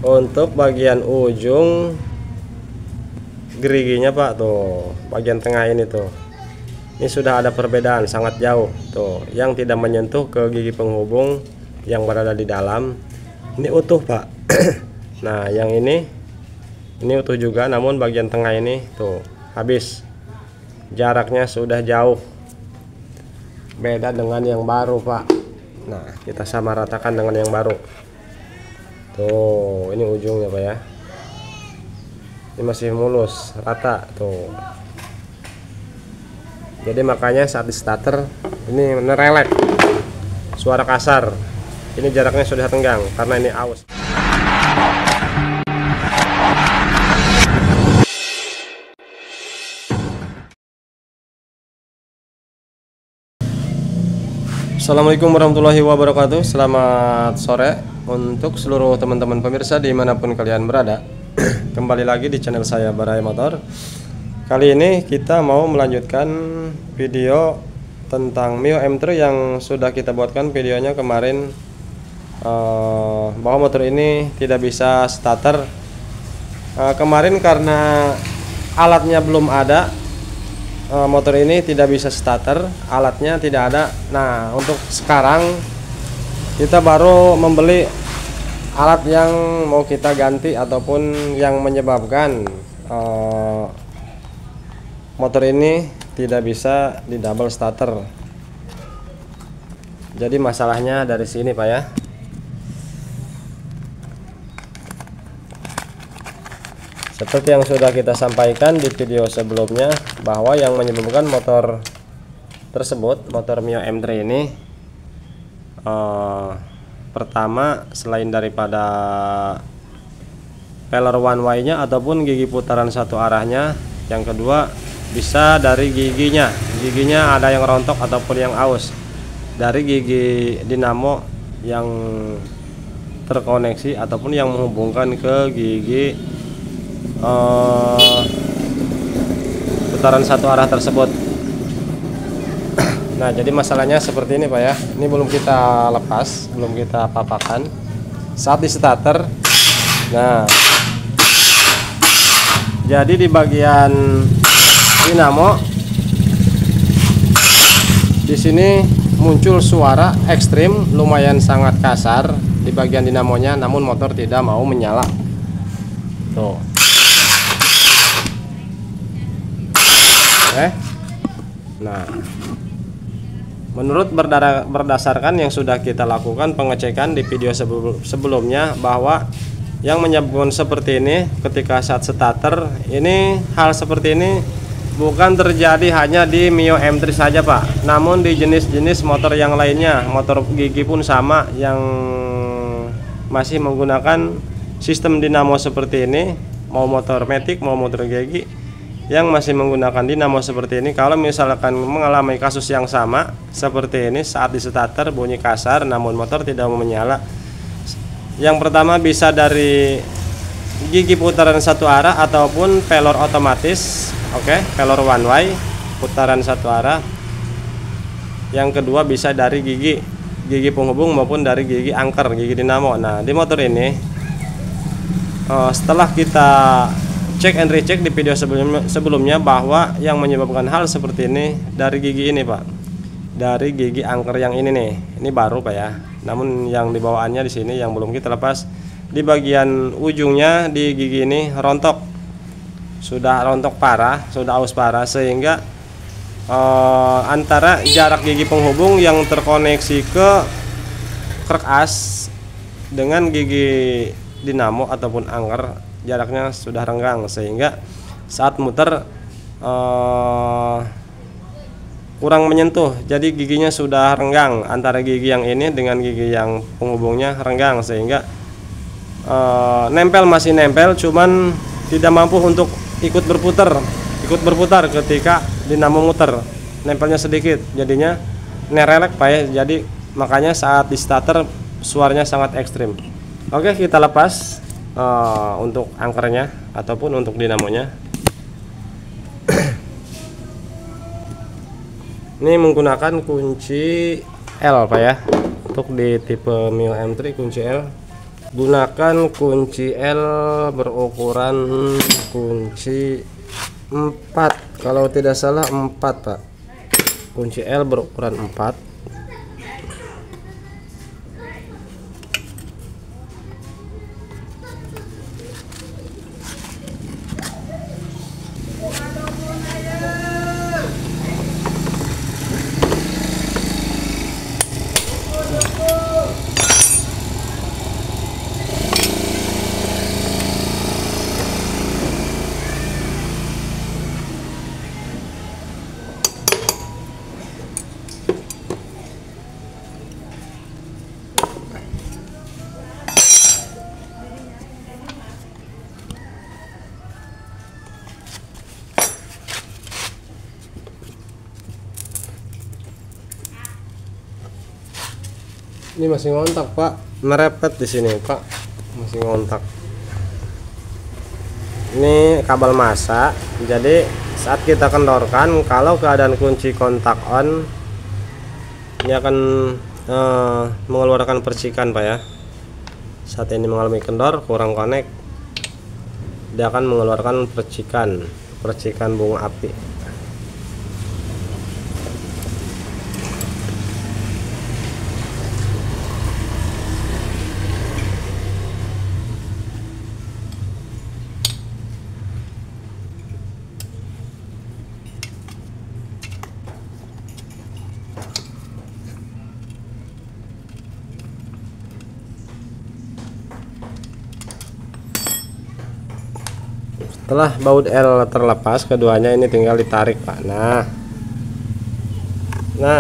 Untuk bagian ujung geriginya Pak, tuh bagian tengah ini tuh, ini sudah ada perbedaan sangat jauh tuh, yang tidak menyentuh ke gigi penghubung yang berada di dalam ini utuh Pak. Nah yang ini utuh juga, namun bagian tengah ini tuh habis, jaraknya sudah jauh, beda dengan yang baru Pak. Nah kita sama ratakan dengan yang baru tuh, ini ujungnya Pak ya, ini masih mulus rata tuh. Jadi makanya saat di starter ini nerelek, suara kasar. Ini jaraknya sudah tenggang karena ini aus. Assalamualaikum warahmatullahi wabarakatuh. Selamat sore untuk seluruh teman-teman pemirsa dimanapun kalian berada. Kembali lagi di channel saya Barai Motor. Kali ini kita mau melanjutkan video tentang Mio M3 yang sudah kita buatkan videonya kemarin, bahwa motor ini tidak bisa starter. Kemarin karena alatnya belum ada, motor ini tidak bisa starter, alatnya tidak ada. Nah untuk sekarang kita baru membeli alat yang mau kita ganti ataupun yang menyebabkan motor ini tidak bisa di double starter. Jadi masalahnya dari sini Pak ya. Seperti yang sudah kita sampaikan di video sebelumnya, bahwa yang menyebabkan motor tersebut, motor Mio M3 ini, pertama selain daripada failure one way nya ataupun gigi putaran satu arahnya, yang kedua bisa dari giginya ada yang rontok ataupun yang aus, dari gigi dinamo yang terkoneksi ataupun yang menghubungkan ke gigi putaran satu arah tersebut. Nah jadi masalahnya seperti ini Pak ya, ini belum kita lepas, belum kita papakan saat di starter. Nah jadi di bagian dinamo di sini muncul suara ekstrim, lumayan sangat kasar di bagian dinamonya, namun motor tidak mau menyala tuh. Nah menurut berdasarkan yang sudah kita lakukan pengecekan di video sebelumnya, bahwa yang menyebabkan seperti ini ketika saat starter ini, hal seperti ini bukan terjadi hanya di Mio M3 saja Pak, namun di jenis-jenis motor yang lainnya, motor gigi pun sama, yang masih menggunakan sistem dinamo seperti ini, mau motor matic mau motor gigi yang masih menggunakan dinamo seperti ini. Kalau misalkan mengalami kasus yang sama seperti ini, saat di starter bunyi kasar namun motor tidak mau menyala, yang pertama bisa dari gigi putaran satu arah ataupun failure otomatis, failure one way, putaran satu arah. Yang kedua bisa dari gigi penghubung maupun dari gigi angker, gigi dinamo. Nah di motor ini, setelah kita cek and recheck di video sebelumnya, bahwa yang menyebabkan hal seperti ini dari gigi ini Pak, dari gigi angker yang ini nih, ini baru Pak ya, namun yang di bawaannya di sini yang belum kita lepas, di bagian ujungnya di gigi ini rontok, sudah rontok parah, sudah aus parah, sehingga antara jarak gigi penghubung yang terkoneksi ke krek as dengan gigi dinamo ataupun angker, jaraknya sudah renggang, sehingga saat muter kurang menyentuh. Jadi giginya sudah renggang, antara gigi yang ini dengan gigi yang penghubungnya renggang, sehingga nempel masih nempel, cuman tidak mampu untuk ikut berputar ketika dinamo muter, nempelnya sedikit, jadinya nerelek Pak ya. Jadi makanya saat di starter suaranya sangat ekstrim. Oke, kita lepas untuk angkernya ataupun untuk dinamonya. Ini menggunakan kunci L Pak ya, untuk di tipe Mio M3 kunci L. Gunakan kunci L berukuran kunci 4, kalau tidak salah 4 Pak. Kunci L berukuran 4. Ini masih ngontak Pak, merepet di sini Pak, masih ngontak. Ini kabel massa, jadi saat kita kendorkan, kalau keadaan kunci kontak on, ini akan mengeluarkan percikan Pak ya. Saat ini mengalami kendor, kurang connect, dia akan mengeluarkan percikan bunga api. Setelah baut L terlepas, keduanya ini tinggal ditarik Pak. Nah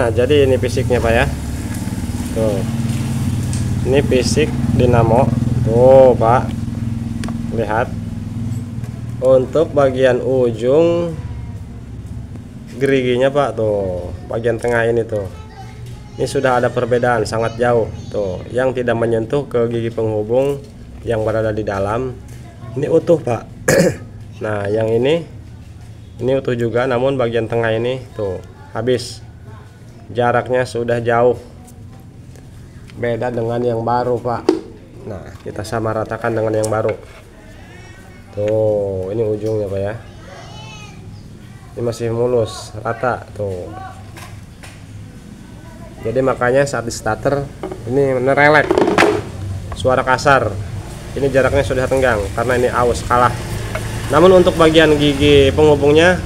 jadi ini fisiknya Pak ya. Tuh, ini fisik dinamo. Tuh Pak, lihat. Untuk bagian ujung geriginya Pak, tuh bagian tengah ini tuh, ini sudah ada perbedaan sangat jauh. Tuh, yang tidak menyentuh ke gigi penghubung yang berada di dalam, ini utuh Pak. Nah yang ini utuh juga, namun bagian tengah ini tuh habis, jaraknya sudah jauh, beda dengan yang baru Pak. Nah kita sama ratakan dengan yang baru. Tuh ini ujungnya Pak ya, ini masih mulus rata tuh. Jadi makanya saat di starter ini nerelek, suara kasar. Ini jaraknya sudah tenggang karena ini aus kalah. Namun untuk bagian gigi penghubungnya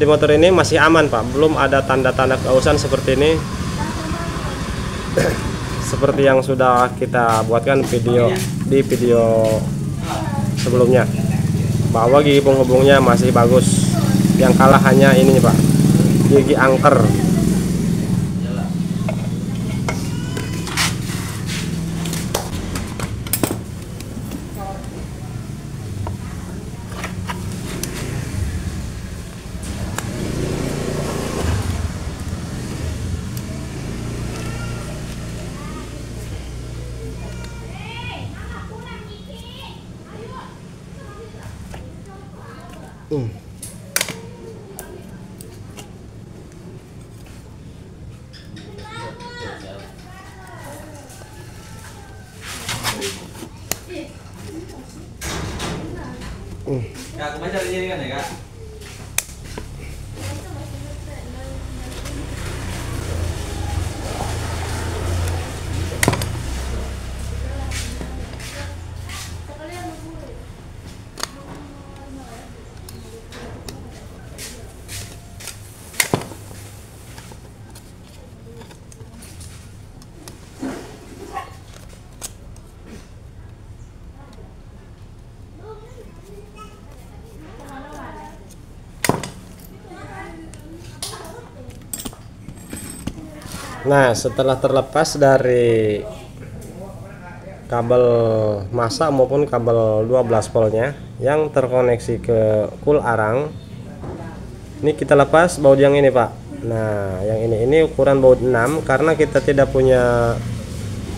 di motor ini masih aman Pak, belum ada tanda-tanda keausan seperti ini. Seperti yang sudah kita buatkan di video sebelumnya, bahwa gigi penghubungnya masih bagus. Yang kalah hanya ini Pak, gigi angker. Kak, aku baca di sini kan ya Kak? Nah setelah terlepas dari kabel massa maupun kabel 12 voltnya yang terkoneksi ke cool arang, ini kita lepas baut yang ini Pak. Nah yang ini ukuran baut 6, karena kita tidak punya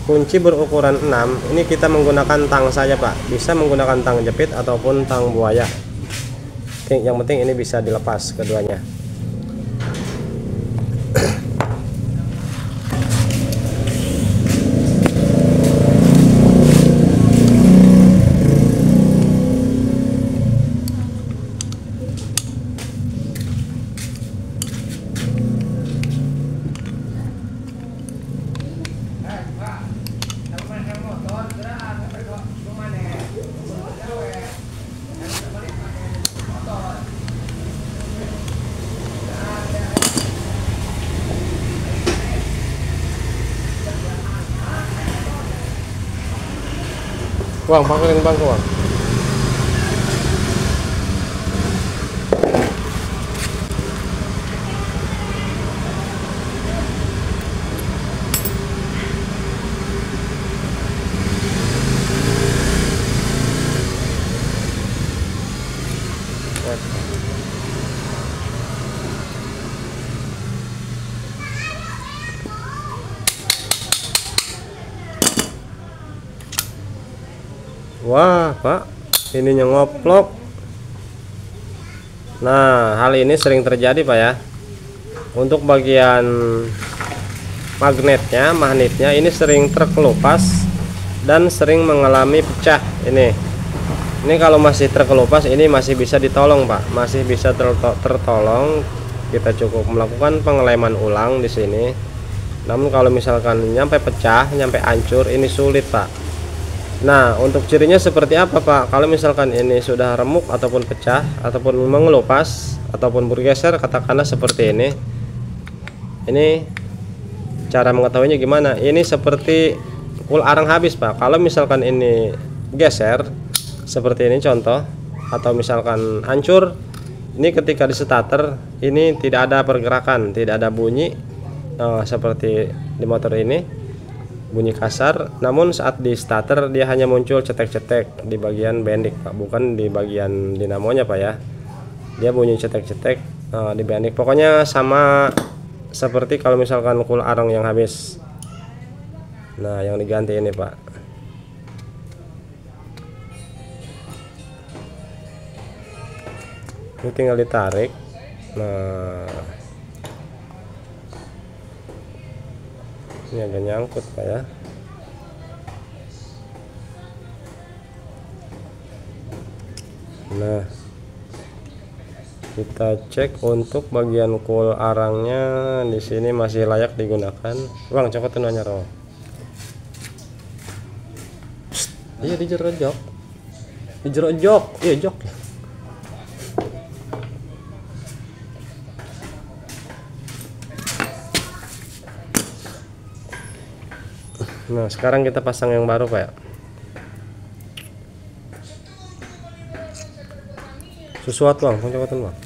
kunci berukuran 6, ini kita menggunakan tang saja Pak. Bisa menggunakan tang jepit ataupun tang buaya, yang penting ini bisa dilepas keduanya. Uang pakein bangku uang. Wah Pak, ininya ngoplok. Nah, hal ini sering terjadi Pak ya. Untuk bagian magnetnya ini sering terkelupas dan sering mengalami pecah. Ini kalau masih terkelupas ini masih bisa ditolong Pak, masih bisa tertolong. Kita cukup melakukan pengeleman ulang di sini. Namun kalau misalkan nyampe pecah, nyampe hancur, ini sulit Pak. Nah, untuk cirinya seperti apa Pak? Kalau misalkan ini sudah remuk ataupun pecah ataupun mengelupas ataupun bergeser, katakanlah seperti ini. Ini cara mengetahuinya gimana? Ini seperti full arang habis Pak. Kalau misalkan ini geser seperti ini contoh, atau misalkan hancur, ini ketika di starter ini tidak ada pergerakan, tidak ada bunyi seperti di motor ini. Bunyi kasar, namun saat di starter dia hanya muncul cetek-cetek di bagian bendik Pak, bukan di bagian dinamonya Pak ya. Dia bunyi cetek-cetek di bendik. Pokoknya sama seperti kalau misalkan cool arang yang habis. Nah, yang diganti ini Pak. Ini tinggal ditarik. Nah, ini agak nyangkut Pak ya. Nah, kita cek untuk bagian cool arangnya di sini masih layak digunakan. Bang, cokotin anyar oh. Iya di jero jok. Iya jok. Nah, sekarang kita pasang yang baru Pak ya. Sesuatu Bang, Bang.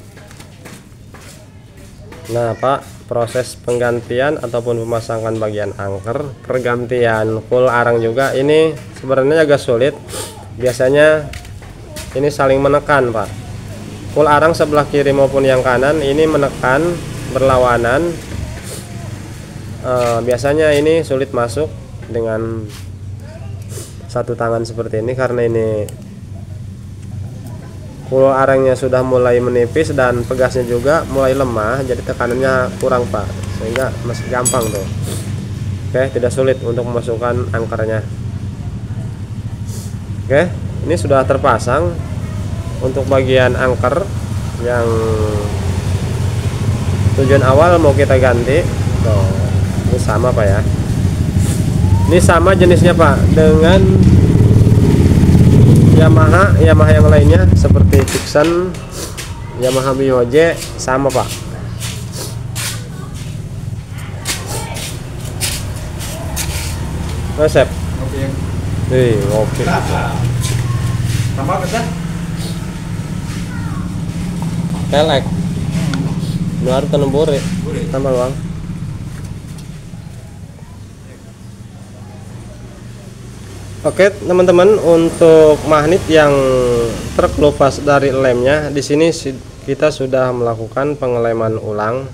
Nah Pak, proses penggantian ataupun pemasangan bagian angker, pergantian full arang juga ini sebenarnya agak sulit. Biasanya ini saling menekan Pak. Full arang sebelah kiri maupun yang kanan ini menekan berlawanan. Biasanya ini sulit masuk dengan satu tangan seperti ini karena ini full arangnya sudah mulai menipis dan pegasnya juga mulai lemah, jadi tekanannya kurang Pak, sehingga masih gampang tuh. Oke, tidak sulit untuk memasukkan angkernya. Oke, ini sudah terpasang. Untuk bagian angker yang tujuan awal mau kita ganti tuh, ini sama Pak ya. Ini sama jenisnya Pak dengan Yamaha yang lainnya seperti Dixon, Yamaha BOJ sama Pak. Resep. Oke. Tambah besar. Telek. Baru tanam bore. Tambah Bang. Oke teman-teman, untuk magnet yang terkelupas dari lemnya di sini kita sudah melakukan pengeleman ulang.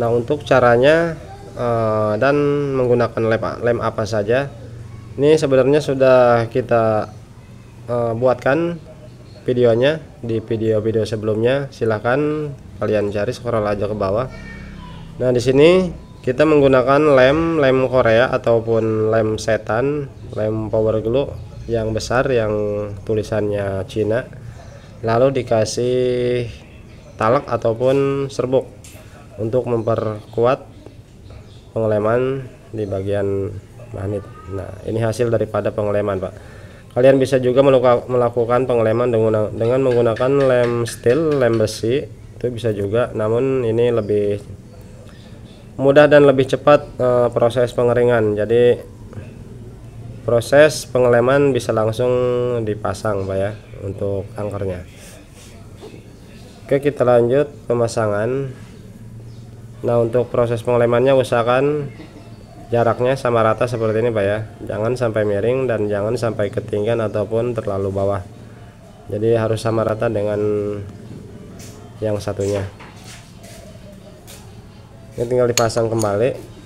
Nah, untuk caranya dan menggunakan lem apa saja ini sebenarnya sudah kita buatkan videonya di video-video sebelumnya. Silahkan kalian cari, scroll aja ke bawah. Nah, di sini kita menggunakan lem Korea ataupun lem setan, lem power glue yang besar yang tulisannya Cina, lalu dikasih talak ataupun serbuk untuk memperkuat pengeleman di bagian magnet. Nah, ini hasil daripada pengeleman Pak. Kalian bisa juga melakukan pengeleman dengan menggunakan lem steel, lem besi, itu bisa juga, namun ini lebih mudah dan lebih cepat proses pengeringan. Jadi proses pengeleman bisa langsung dipasang Pak ya untuk angkernya. Oke, kita lanjut pemasangan. Nah, untuk proses pengelemannya usahakan jaraknya sama rata seperti ini Pak ya, jangan sampai miring dan jangan sampai ketinggian ataupun terlalu bawah. Jadi harus sama rata dengan yang satunya. Ini tinggal dipasang kembali.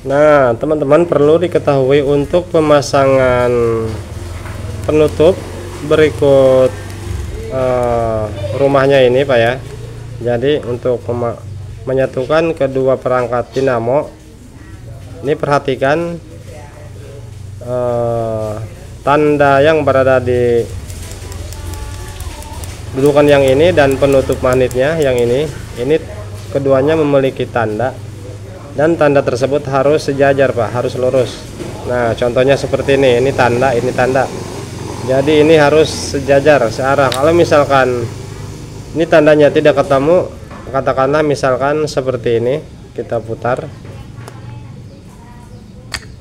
Nah, teman-teman perlu diketahui untuk pemasangan penutup berikut rumahnya ini Pak ya. Jadi untuk menyatukan kedua perangkat dinamo ini perhatikan tanda yang berada di dudukan yang ini dan penutup magnetnya yang ini keduanya memiliki tanda. Dan tanda tersebut harus sejajar Pak, harus lurus. Nah, contohnya seperti ini tanda, ini tanda. Jadi ini harus sejajar, searah. Kalau misalkan ini tandanya tidak ketemu, katakanlah misalkan seperti ini, kita putar.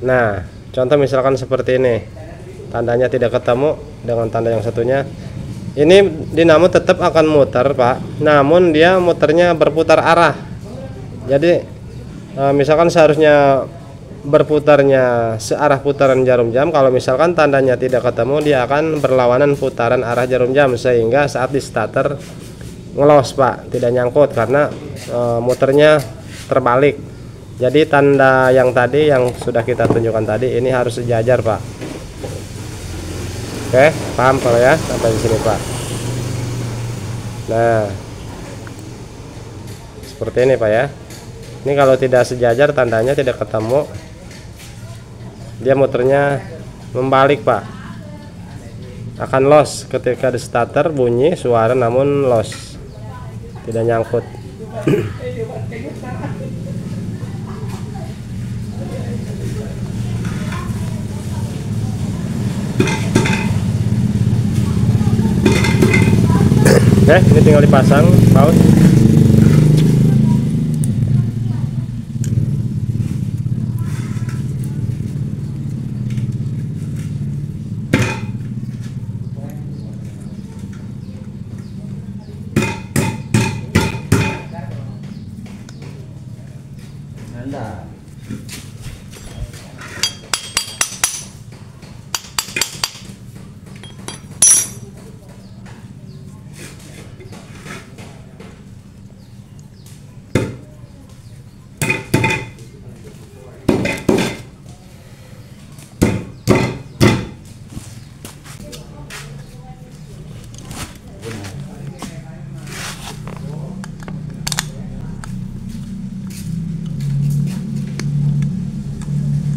Nah, contoh misalkan seperti ini, tandanya tidak ketemu dengan tanda yang satunya. Ini dinamo tetap akan muter Pak, namun dia muternya berputar arah. Jadi misalkan seharusnya berputarnya searah putaran jarum jam, kalau misalkan tandanya tidak ketemu dia akan berlawanan putaran arah jarum jam, sehingga saat di starter ngelos Pak, tidak nyangkut karena muternya terbalik. Jadi tanda yang tadi yang sudah kita tunjukkan tadi ini harus sejajar Pak. Oke, paham kalau ya sampai di sini Pak. Nah, seperti ini Pak ya. Ini kalau tidak sejajar tandanya tidak ketemu, dia muternya membalik Pak, akan loss ketika di starter bunyi suara namun loss, tidak nyangkut. Oke, ini tinggal dipasang paut.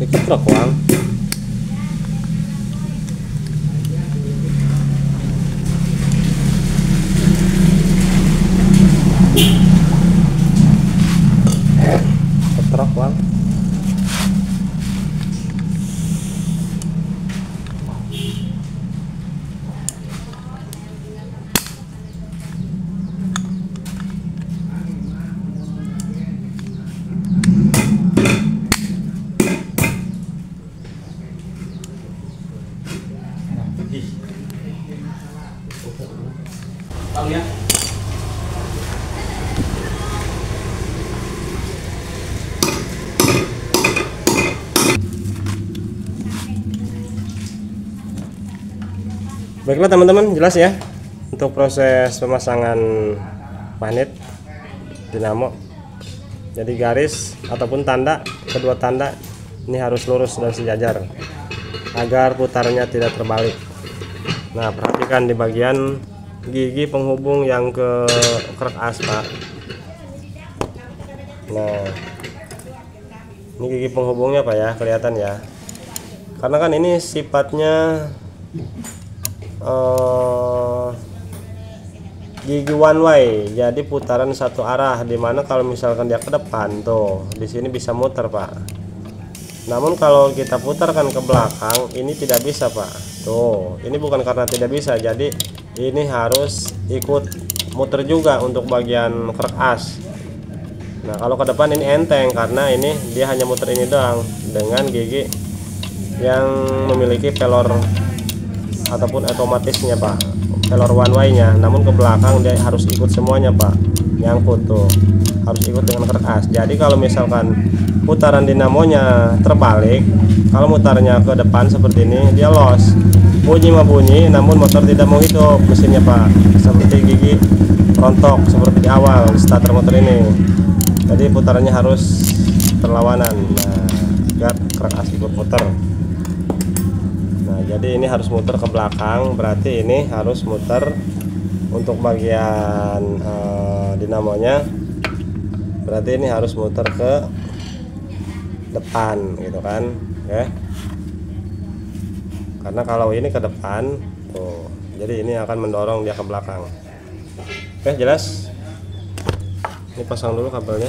Ketrok Wang. Ketrok Wang. Tahu ya? Baiklah teman-teman, jelas ya untuk proses pemasangan magnet dinamo. Jadi garis ataupun tanda, kedua tanda ini harus lurus dan sejajar agar putarannya tidak terbalik. Nah, perhatikan di bagian gigi penghubung yang ke krek as, Pak. Nah, ini gigi penghubungnya Pak ya, kelihatan ya. Karena kan ini sifatnya gigi one way, jadi putaran satu arah. Dimana kalau misalkan dia ke depan tuh, di sini bisa muter Pak. Namun kalau kita putarkan ke belakang, ini tidak bisa Pak. Tuh, ini bukan karena tidak bisa, jadi ini harus ikut muter juga untuk bagian krek as. Nah, kalau ke depan ini enteng karena ini dia hanya muter ini doang dengan gigi yang memiliki pelor ataupun otomatisnya Pak, pelor one way nya. Namun ke belakang dia harus ikut semuanya Pak, nyangkut tuh, harus ikut dengan krek as. Jadi kalau misalkan putaran dinamonya terbalik, kalau mutarnya ke depan seperti ini, dia los, bunyi mah bunyi, namun motor tidak mau hidup mesinnya Pak, seperti gigi rontok seperti di awal starter motor ini. Jadi putarannya harus berlawanan, nah, agar krek as ikut muter. Nah, jadi ini harus muter ke belakang, berarti ini harus muter untuk bagian dinamonya, berarti ini harus muter ke depan gitu kan ya. Karena kalau ini ke depan tuh, jadi ini akan mendorong dia ke belakang. Oke, jelas. Ini pasang dulu kabelnya.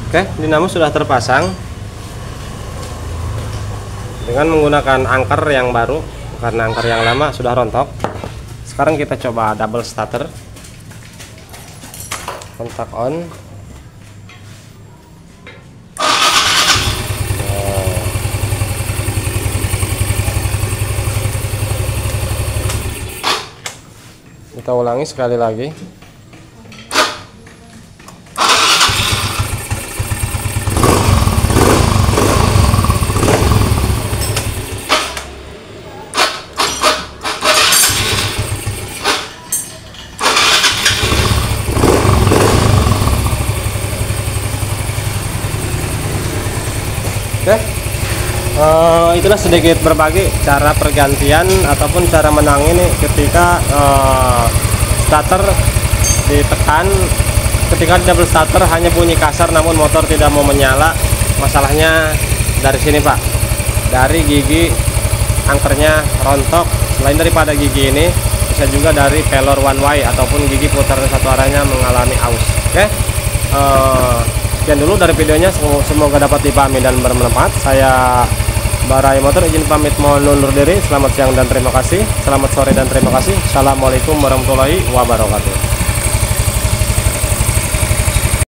Oke, dinamo sudah terpasang dengan menggunakan angker yang baru karena angker yang lama sudah rontok. Sekarang kita coba double starter. Kontak on. Kita ulangi sekali lagi. Oke. Itulah sedikit berbagi cara pergantian ataupun cara menang ini ketika starter ditekan. Ketika double starter hanya bunyi kasar namun motor tidak mau menyala. Masalahnya dari sini Pak, dari gigi angkernya rontok. Selain daripada gigi ini, bisa juga dari pelor one way ataupun gigi putaran satu arahnya mengalami aus. Oke. Sekian dulu dari videonya, semoga dapat dipahami dan bermanfaat. Saya Barai Motor izin pamit mohon undur diri. Selamat siang dan terima kasih. Selamat sore dan terima kasih. Assalamualaikum warahmatullahi wabarakatuh.